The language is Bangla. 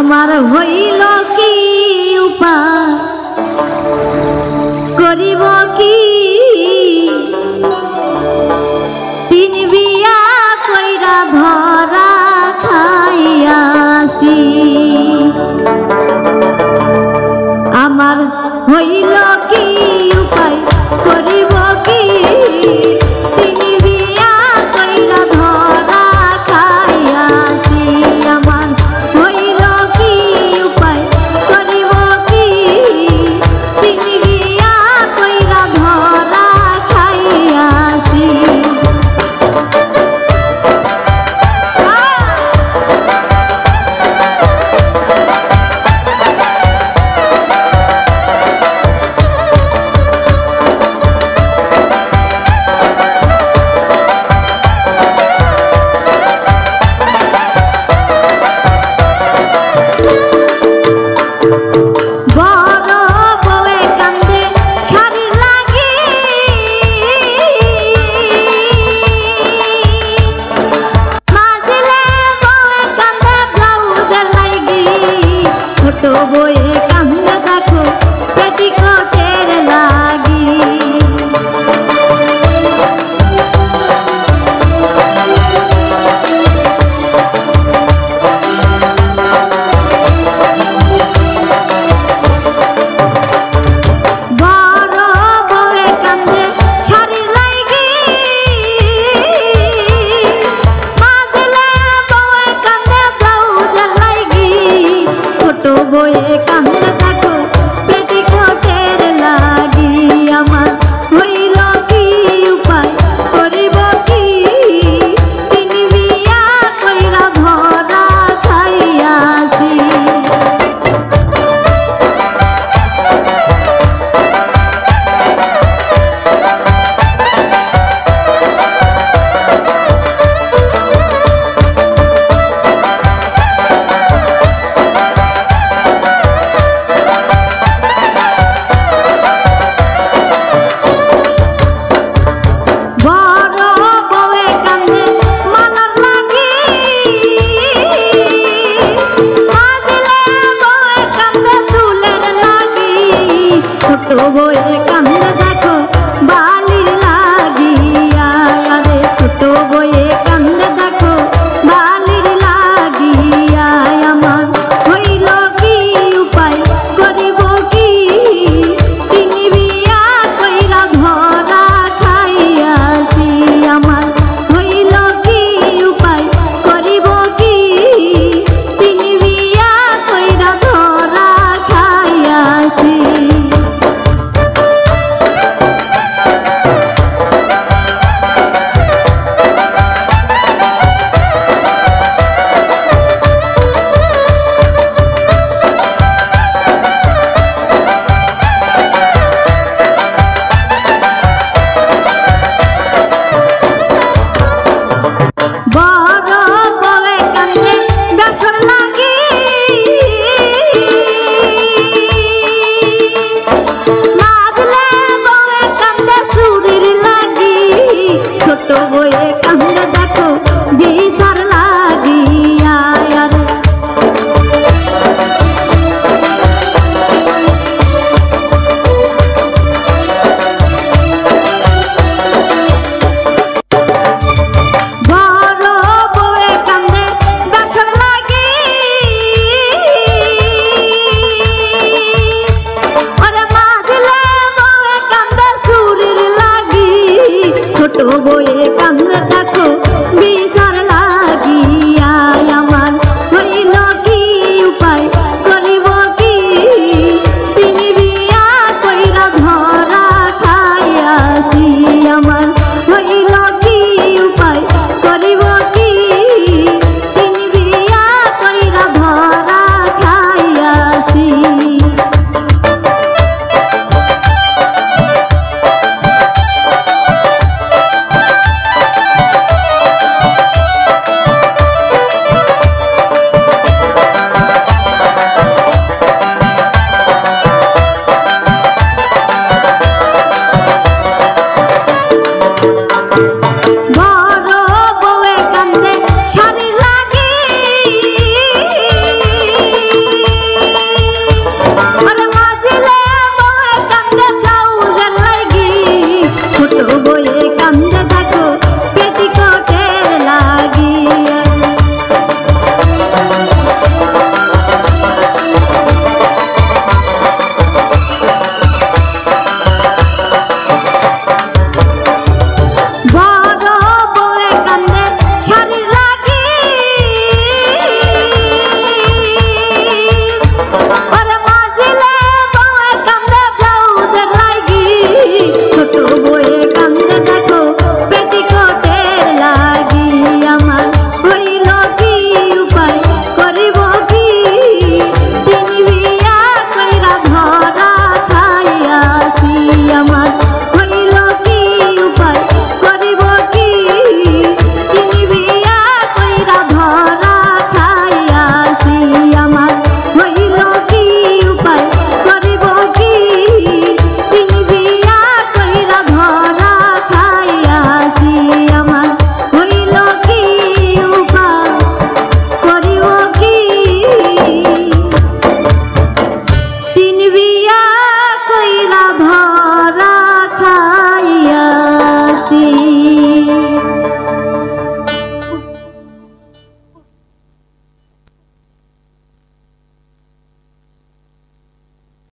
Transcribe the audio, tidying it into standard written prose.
আমার হইল কি উপায় করিব কি তিন বিয়া কইরা ধরা খাইয়াছি আমার হইল কি উপায় করিব কি তিন বিয়া কইরা ধরা খাইয়াছি আমার হইল কি উপায় করিব কি তিন বিয়া কইরা ধরা খাইয়াছি বয়ে কান্দে দেখো পেটিকোটের লাগি বড় বয়ে কান্দে শাড়ি লাগি মাজলে বয়ে কান্দে ব্লাউজের লাগি ছোট বয়ে কান্দে থাকো পেটিকোটের লাগি আমার হইল কি উপায় করিব কি তিন বিয়া কইরা ধরা খাইয়াছি ছোট বয়ে